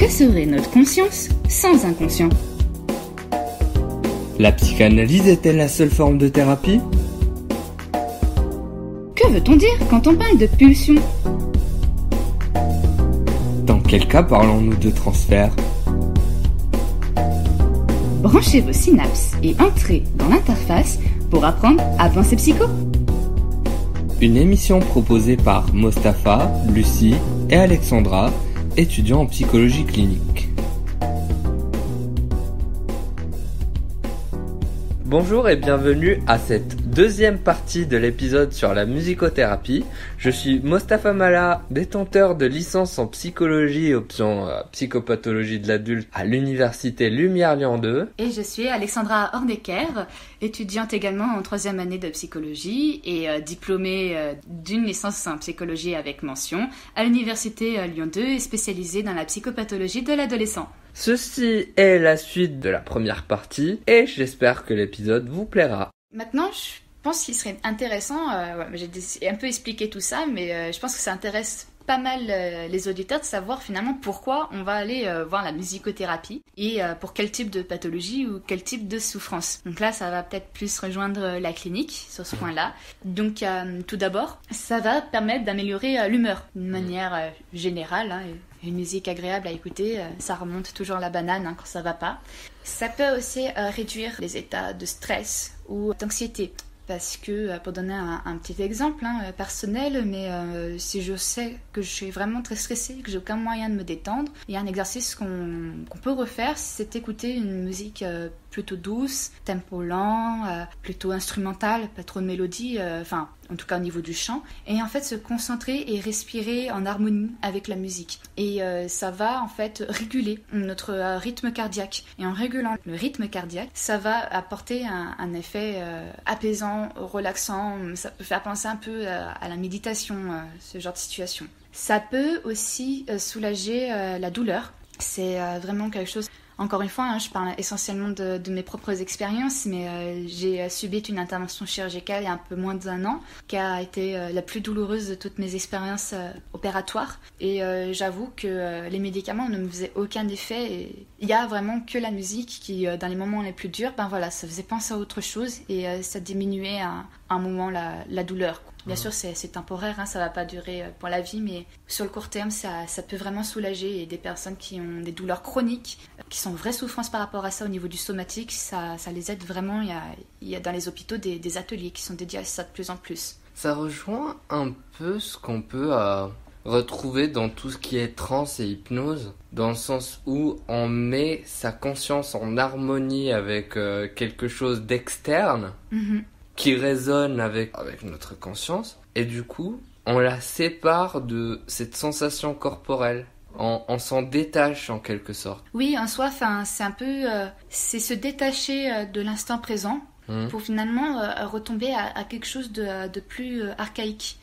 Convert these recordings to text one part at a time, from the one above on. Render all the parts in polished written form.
Que serait notre conscience sans inconscient ? La psychanalyse est-elle la seule forme de thérapie ? Que veut-on dire quand on parle de pulsion ? Dans quel cas parlons-nous de transfert ? Branchez vos synapses et entrez dans l'interface pour apprendre à penser psycho. Une émission proposée par Mostafa, Lucie et Alexandra, étudiants en psychologie clinique. Bonjour et bienvenue à cette deuxième partie de l'épisode sur la musicothérapie. Je suis Mostafa Mala, détenteur de licence en psychologie option psychopathologie de l'adulte à l'université Lumière Lyon 2. Et je suis Alexandra Hornecker, étudiante également en 3e année de psychologie et diplômée d'une licence en psychologie avec mention à l'université Lyon 2 et spécialisée dans la psychopathologie de l'adolescent. Ceci est la suite de la première partie et j'espère que l'épisode vous plaira. Maintenant, je pense qu'il serait intéressant, j'ai un peu expliqué tout ça, mais je pense que ça intéresse pas mal les auditeurs de savoir finalement pourquoi on va aller voir la musicothérapie et pour quel type de pathologie ou quel type de souffrance. Donc là, ça va peut-être plus rejoindre la clinique sur ce point-là. Donc tout d'abord, ça va permettre d'améliorer l'humeur d'une manière générale. Une musique agréable à écouter, ça remonte toujours la banane quand ça va pas. Ça peut aussi réduire les états de stress ou d'anxiété. Parce que, pour donner un petit exemple personnel, mais si je sais que je suis vraiment très stressée, que j'ai aucun moyen de me détendre, il y a un exercice qu'on peut refaire, c'est écouter une musique plutôt douce, tempo lent, plutôt instrumentale, pas trop de mélodie, en tout cas au niveau du chant, et en fait se concentrer et respirer en harmonie avec la musique. Et ça va en fait réguler notre rythme cardiaque. Et en régulant le rythme cardiaque, ça va apporter un effet apaisant, relaxant, ça peut faire penser un peu à la méditation, ce genre de situation. Ça peut aussi soulager la douleur. C'est vraiment quelque chose... Encore une fois, je parle essentiellement de mes propres expériences, mais j'ai subi une intervention chirurgicale il y a un peu moins d'1 an, qui a été la plus douloureuse de toutes mes expériences opératoires. Et j'avoue que les médicaments ne me faisaient aucun effet. Et il y a vraiment que la musique qui, dans les moments les plus durs, ça faisait penser à autre chose et ça diminuait à un moment la douleur. Bien sûr, c'est temporaire, ça va pas durer pour la vie, mais sur le court terme, ça peut vraiment soulager. Et des personnes qui ont des douleurs chroniques, qui sont vraies souffrances par rapport à ça au niveau du somatique, ça les aide vraiment. Il y a dans les hôpitaux des ateliers qui sont dédiés à ça de plus en plus. Ça rejoint un peu ce qu'on peut retrouver dans tout ce qui est transe et hypnose, dans le sens où on met sa conscience en harmonie avec quelque chose d'externe. Mm-hmm. Qui résonne avec notre conscience, et du coup, on la sépare de cette sensation corporelle. On s'en détache en quelque sorte. Oui, en soi, c'est un peu... c'est se détacher de l'instant présent pour finalement retomber à quelque chose de plus archaïque,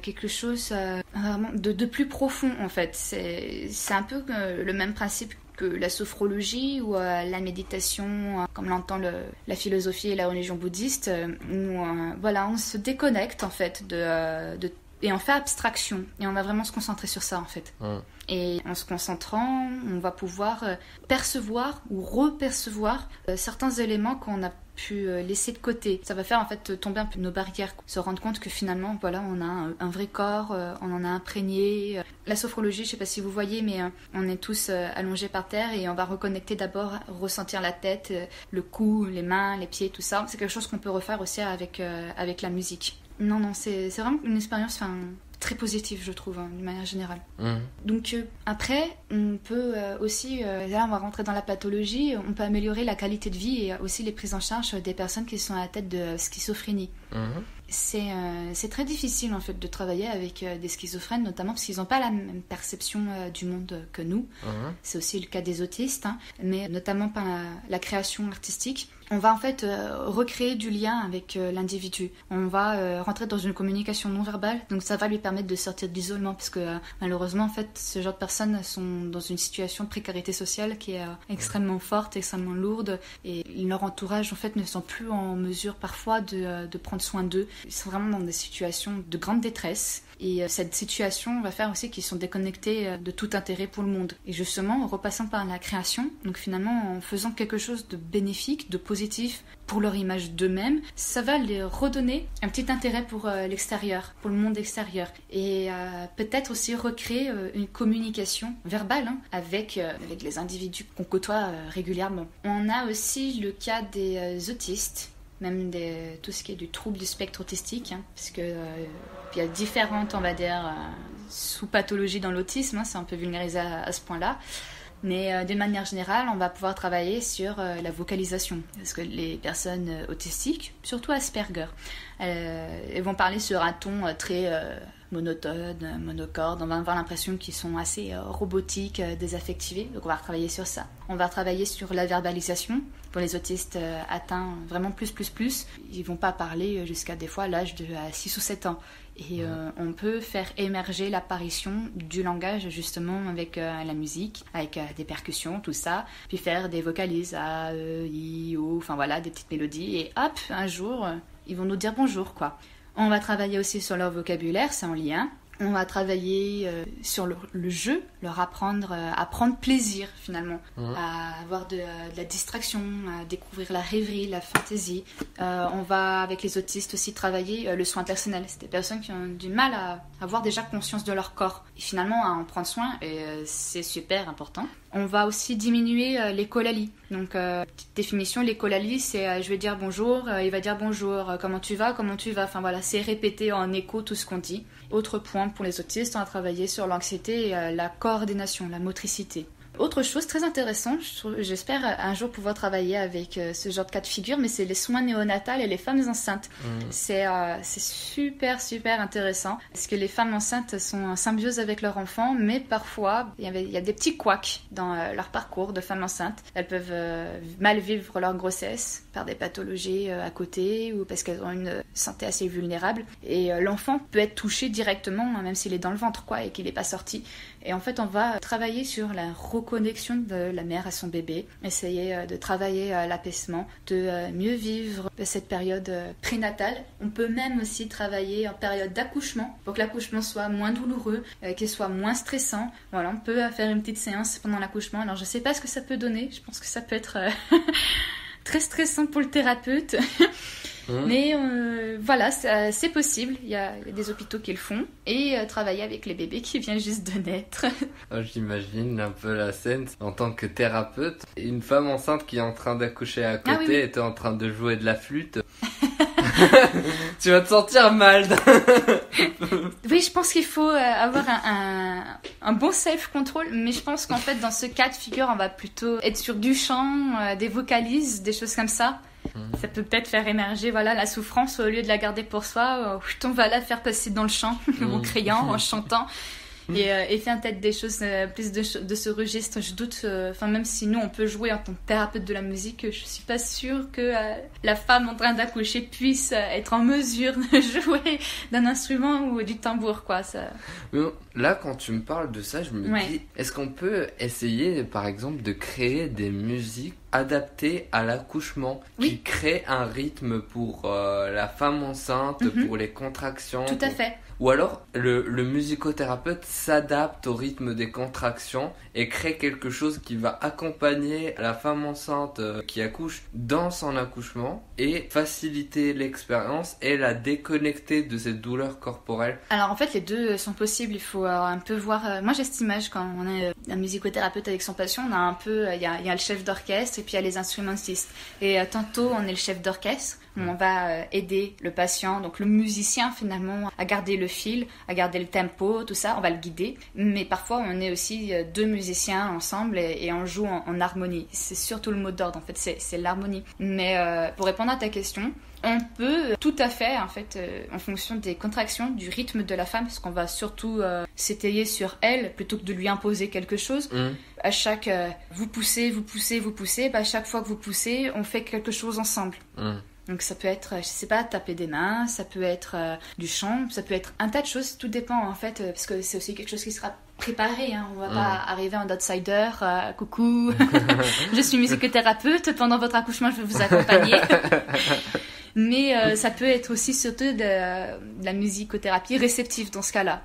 quelque chose de plus profond en fait. C'est un peu le même principe que la sophrologie ou la méditation, comme l'entend la philosophie et la religion bouddhiste, où on se déconnecte en fait et on fait abstraction et on va vraiment se concentrer sur ça en fait. Et en se concentrant, on va pouvoir percevoir ou repercevoir certains éléments qu'on a pu laisser de côté. Ça va faire en fait tomber un peu nos barrières, se rendre compte que finalement on a un vrai corps, on en a imprégné. La sophrologie, je sais pas si vous voyez, mais on est tous allongés par terre et on va reconnecter d'abord, ressentir la tête, le cou, les mains, les pieds, tout ça. C'est quelque chose qu'on peut refaire aussi avec la musique. Non, c'est vraiment une expérience très positive, je trouve, d'une manière générale. Donc après, on peut aussi, là on va rentrer dans la pathologie, on peut améliorer la qualité de vie et aussi les prises en charge des personnes qui sont à la tête de schizophrénie. C'est très difficile en fait de travailler avec des schizophrènes, notamment parce qu'ils n'ont pas la même perception du monde que nous. C'est aussi le cas des autistes, mais notamment par la création artistique. On va en fait recréer du lien avec l'individu. On va rentrer dans une communication non verbale, donc ça va lui permettre de sortir de l'isolement, parce que malheureusement en fait ce genre de personnes sont dans une situation de précarité sociale qui est extrêmement forte, extrêmement lourde, et leur entourage en fait ne sont plus en mesure parfois de prendre soin d'eux, Ils sont vraiment dans des situations de grande détresse. Et cette situation va faire aussi qu'ils sont déconnectés de tout intérêt pour le monde. Et justement, en repassant par la création, donc finalement en faisant quelque chose de bénéfique, de positif pour leur image d'eux-mêmes, ça va les redonner un petit intérêt pour l'extérieur, pour le monde extérieur. Et peut-être aussi recréer une communication verbale avec les individus qu'on côtoie régulièrement. On a aussi le cas des autistes, même tout ce qui est du trouble du spectre autistique, parce que il y a différentes, on va dire, sous-pathologies dans l'autisme, c'est un peu vulgarisé à ce point-là. Mais d'une manière générale, on va pouvoir travailler sur la vocalisation. Parce que les personnes autistiques, surtout Asperger, elles vont parler sur un ton très monotone, monocorde. On va avoir l'impression qu'ils sont assez robotiques, désaffectivés. Donc on va travailler sur ça. On va travailler sur la verbalisation. Pour les autistes atteints vraiment plus, ils vont pas parler jusqu'à des fois l'âge de 6 ou 7 ans. Et on peut faire émerger l'apparition du langage justement avec la musique, avec des percussions, tout ça, puis faire des vocalises A, E, I, O, enfin voilà, des petites mélodies, et hop, un jour, ils vont nous dire bonjour, quoi. On va travailler aussi sur leur vocabulaire, c'est en lien. On va travailler sur le jeu, leur apprendre à prendre plaisir finalement, à avoir de la distraction, à découvrir la rêverie, la fantaisie. On va avec les autistes aussi travailler le soin personnel. C'est des personnes qui ont du mal à avoir déjà conscience de leur corps et finalement à en prendre soin, et c'est super important. On va aussi diminuer l'écholalie. Donc, petite définition, l'écholalie, c'est je vais dire bonjour, il va dire bonjour, comment tu vas, enfin voilà, c'est répéter en écho tout ce qu'on dit. Autre point pour les autistes, on a travaillé sur l'anxiété et la coordination, la motricité. Autre chose très intéressante, j'espère un jour pouvoir travailler avec ce genre de cas de figure, mais c'est les soins néonatales et les femmes enceintes. C'est super intéressant, parce que les femmes enceintes sont en symbiose avec leur enfant, mais parfois il y a des petits couacs dans leur parcours de femmes enceintes. Elles peuvent mal vivre leur grossesse par des pathologies à côté, ou parce qu'elles ont une santé assez vulnérable, et l'enfant peut être touché directement, même s'il est dans le ventre et qu'il n'est pas sorti. Et en fait, on va travailler sur la reconnexion de la mère à son bébé, essayer de travailler l'apaisement, de mieux vivre cette période prénatale. On peut même aussi travailler en période d'accouchement, pour que l'accouchement soit moins douloureux, qu'il soit moins stressant. Voilà, on peut faire une petite séance pendant l'accouchement. Alors, je ne sais pas ce que ça peut donner. Je pense que ça peut être très stressant pour le thérapeute. Mais voilà, c'est possible. Il y a des hôpitaux qui le font. Et travailler avec les bébés qui viennent juste de naître. J'imagine un peu la scène en tant que thérapeute. Une femme enceinte qui est en train d'accoucher à côté était en train de jouer de la flûte. Tu vas te sentir mal. Oui, je pense qu'il faut avoir un bon self-control, mais je pense qu'en fait, dans ce cas de figure, on va plutôt être sur du chant, des vocalises, des choses comme ça. Ça peut peut-être faire émerger la souffrance au lieu de la garder pour soi. On va la faire passer dans le chant, en criant, en chantant. Et faire peut-être des choses plus de ce registre. Je doute, même si nous on peut jouer en tant que thérapeute de la musique, je suis pas sûre que la femme en train d'accoucher puisse être en mesure de jouer d'un instrument ou du tambour, ça. Là, quand tu me parles de ça, je me dis, est-ce qu'on peut essayer, par exemple, de créer des musiques adaptées à l'accouchement, qui créent un rythme pour la femme enceinte, pour les contractions? Tout à fait. Ou alors, le musicothérapeute s'adapte au rythme des contractions et crée quelque chose qui va accompagner la femme enceinte qui accouche dans son accouchement et faciliter l'expérience et la déconnecter de cette douleur corporelle. Alors en fait, les deux sont possibles. Il faut un peu voir... moi, j'ai cette image quand on est un musicothérapeute avec son patient, on a un peu... Il y a le chef d'orchestre et puis il y a les instrumentistes. Et tantôt, on est le chef d'orchestre. On va aider le patient, donc le musicien finalement, à garder le fil, à garder le tempo, tout ça, on va le guider. Mais parfois, on est aussi deux musiciens ensemble et on joue en harmonie. C'est surtout le mot d'ordre, en fait, c'est l'harmonie. Mais pour répondre à ta question, on peut tout à fait, en fait, en fonction des contractions, du rythme de la femme, parce qu'on va surtout s'étayer sur elle plutôt que de lui imposer quelque chose. À chaque vous poussez, à chaque fois que vous poussez, on fait quelque chose ensemble. Donc ça peut être, je sais pas, taper des mains, ça peut être du chant, ça peut être un tas de choses, tout dépend en fait, parce que c'est aussi quelque chose qui sera préparé, on va pas arriver en outsider, coucou, je suis musicothérapeute, pendant votre accouchement je vais vous accompagner. mais ça peut être aussi surtout de la musicothérapie réceptive dans ce cas-là.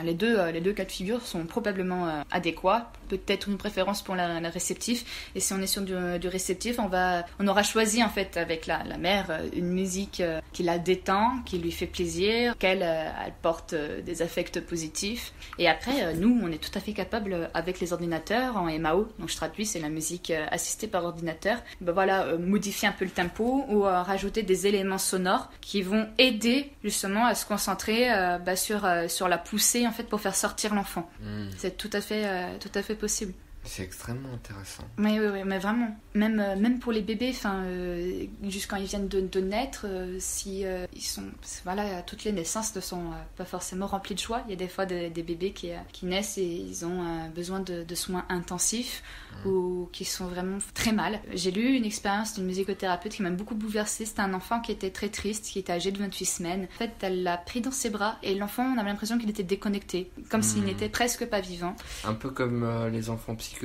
Les deux cas de figure sont probablement adéquats. Peut-être une préférence pour la réceptif. Et si on est sur du réceptif, on aura choisi en fait avec la mère une musique qui la détend, qui lui fait plaisir, qu'elle elle porte des affects positifs. Et après, nous, on est tout à fait capable avec les ordinateurs en MAO. Donc je traduis, c'est la musique assistée par ordinateur. Modifier un peu le tempo ou rajouter des éléments sonores qui vont aider justement à se concentrer sur la poussée en fait pour faire sortir l'enfant. C'est tout à fait possible. C'est extrêmement intéressant. Oui, mais vraiment. Même pour les bébés, juste quand ils viennent de naître, si ils sont, toutes les naissances ne sont pas forcément remplies de joie. Il y a des fois des bébés qui naissent et ils ont besoin de soins intensifs ou qui sont vraiment très mal. J'ai lu une expérience d'une musicothérapeute qui m'a beaucoup bouleversée. C'était un enfant qui était très triste, qui était âgé de 28 semaines. En fait, elle l'a pris dans ses bras et l'enfant, on avait l'impression qu'il était déconnecté, comme s'il n'était presque pas vivant. Un peu comme les enfants psychotiques.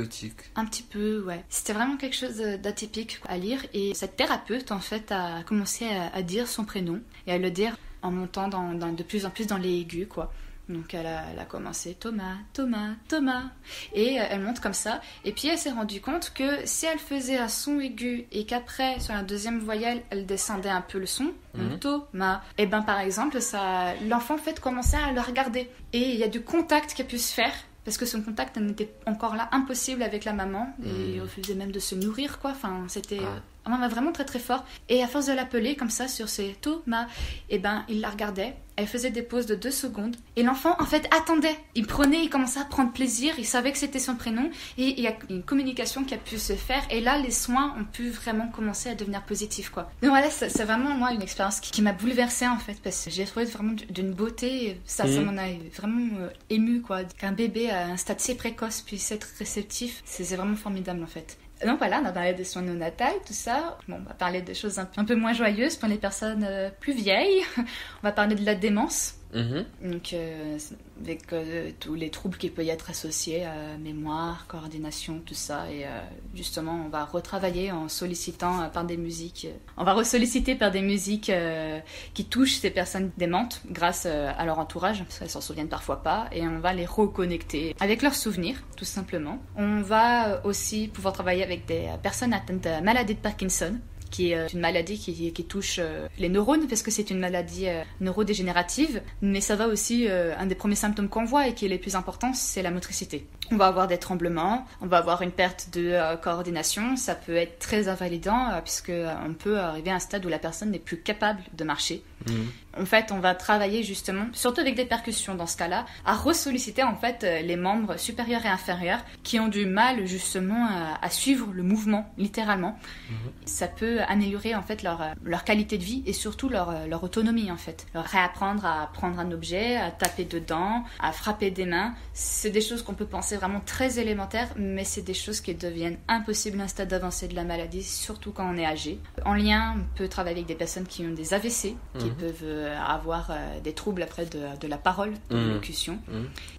Un petit peu, ouais. C'était vraiment quelque chose d'atypique à lire et cette thérapeute, en fait, a commencé à dire son prénom et à le dire en montant de plus en plus dans les aigus, quoi. Donc elle a commencé Thomas, Thomas, Thomas. Et elle monte comme ça. Et puis elle s'est rendue compte que si elle faisait un son aigu et qu'après, sur la deuxième voyelle, elle descendait un peu le son, Thomas, et par exemple, l'enfant en fait commençait à le regarder. Et il y a du contact qui a pu se faire. Parce que son contact n'était encore là impossible avec la maman. Et il refusait même de se nourrir, quoi. Enfin, c'était vraiment très très fort. Et à force de l'appeler comme ça sur ses Thomas, il la regardait. Elle faisait des pauses de 2 secondes. Et l'enfant, en fait, attendait. Il commençait à prendre plaisir. Il savait que c'était son prénom. Et il y a une communication qui a pu se faire. Et là, les soins ont pu vraiment commencer à devenir positifs, quoi. Donc voilà, c'est vraiment, moi, une expérience qui m'a bouleversée, en fait. Parce que j'ai trouvé vraiment d'une beauté. Ça m'en a vraiment ému, quoi. Qu'un bébé à un stade si précoce puisse être réceptif. C'est vraiment formidable, en fait. Donc voilà, on a parlé des soins néonatales, tout ça. Bon, on va parler des choses un peu moins joyeuses pour les personnes plus vieilles. On va parler de la démence. Donc, avec tous les troubles qui peuvent y être associés à mémoire, coordination, tout ça. Et justement, on va retravailler en sollicitant par des musiques. On va ressolliciter par des musiques qui touchent ces personnes démentes grâce à leur entourage, parce qu'elles s'en souviennent parfois pas. Et on va les reconnecter avec leurs souvenirs, tout simplement. On va aussi pouvoir travailler avec des personnes atteintes de maladie de Parkinson, qui est une maladie qui touche les neurones, parce que c'est une maladie neurodégénérative, mais ça va aussi, un des premiers symptômes qu'on voit et qui est les plus importants, c'est la motricité. On va avoir des tremblements, on va avoir une perte de coordination, ça peut être très invalidant, puisqu'on peut arriver à un stade où la personne n'est plus capable de marcher. En fait, on va travailler justement, surtout avec des percussions dans ce cas-là, à ressolliciter en fait les membres supérieurs et inférieurs qui ont du mal justement à suivre le mouvement, littéralement. Ça peut améliorer en fait leur qualité de vie et surtout leur autonomie en fait. Leur réapprendre à prendre un objet, à taper dedans, à frapper des mains. C'est des choses qu'on peut penser vraiment très élémentaires, mais c'est des choses qui deviennent impossibles à un stade d'avancée de la maladie, surtout quand on est âgé. En lien, on peut travailler avec des personnes qui ont des AVC, qui peuvent avoir des troubles après de la parole, de l'élocution.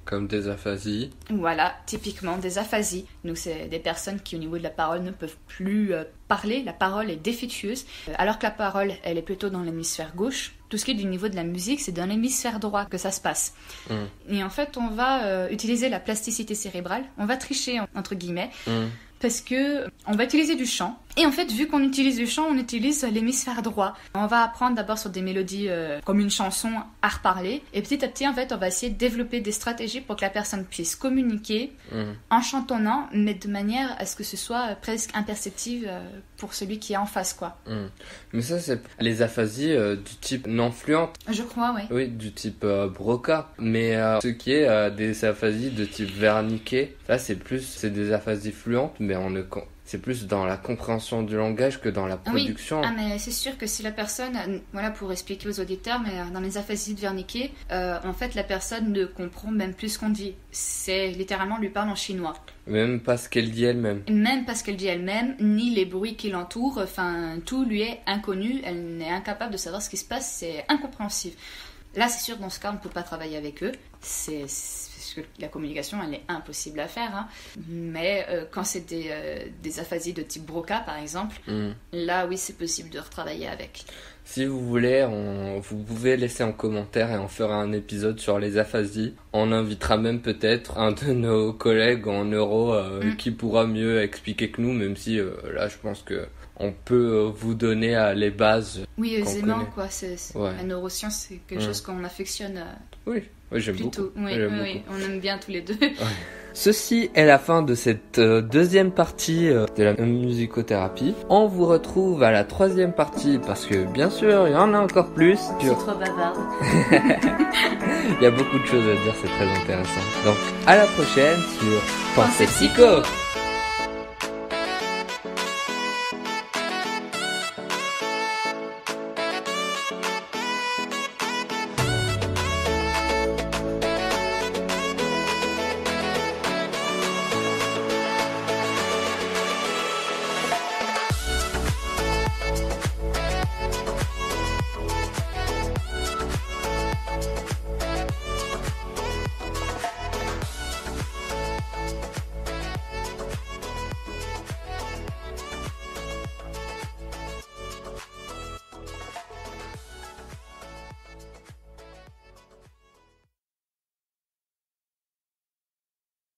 Comme des aphasies. Voilà, typiquement des aphasies. Donc c'est des personnes qui au niveau de la parole ne peuvent plus parler, la parole est défectueuse, alors que la parole, elle est plutôt dans l'hémisphère gauche. Tout ce qui est du niveau de la musique, c'est dans l'hémisphère droit que ça se passe. Et en fait, on va utiliser la plasticité cérébrale, on va tricher entre guillemets, parce que on va utiliser du chant. Et en fait, vu qu'on utilise du chant, on utilise l'hémisphère droit. On va apprendre d'abord sur des mélodies comme une chanson à reparler. Et petit à petit, en fait, on va essayer de développer des stratégies pour que la personne puisse communiquer en chantonnant, mais de manière à ce que ce soit presque imperceptible pour celui qui est en face, quoi. Mais ça, c'est les aphasies du type non-fluente. Je crois, oui. Oui, du type Broca. Mais ce qui est des aphasies de type Wernicke, là, c'est des aphasies fluentes, mais c'est plus dans la compréhension du langage que dans la production. Oui, mais c'est sûr que si la personne, voilà, pour expliquer aux auditeurs, mais dans les aphasies de Wernicke, en fait, la personne ne comprend même plus ce qu'on dit. C'est littéralement, on lui parle en chinois. Même pas ce qu'elle dit elle-même. Même pas ce qu'elle dit elle-même, ni les bruits qui l'entourent, enfin, tout lui est inconnu, elle est incapable de savoir ce qui se passe, c'est incompréhensible. Là, c'est sûr, dans ce cas, on ne peut pas travailler avec eux. Parce que la communication, elle est impossible à faire. Hein. Mais quand c'est des aphasies de type Broca, par exemple, là, oui, c'est possible de retravailler avec. Si vous voulez, vous pouvez laisser en commentaire et on fera un épisode sur les aphasies. On invitera même peut-être un de nos collègues en neuro qui pourra mieux expliquer que nous, même si là, je pense que on peut vous donner les bases. Oui, aisément, quoi. Ouais. La neuroscience, c'est quelque chose qu'on affectionne oui, j'aime plutôt. Beaucoup. Oui, on aime bien tous les deux. Ouais. Ceci est la fin de cette deuxième partie de la musicothérapie. On vous retrouve à la troisième partie parce que bien sûr, il y en a encore plus. Je suis trop bavarde. Il y a beaucoup de choses à dire, c'est très intéressant. Donc à la prochaine sur Pensée Psycho.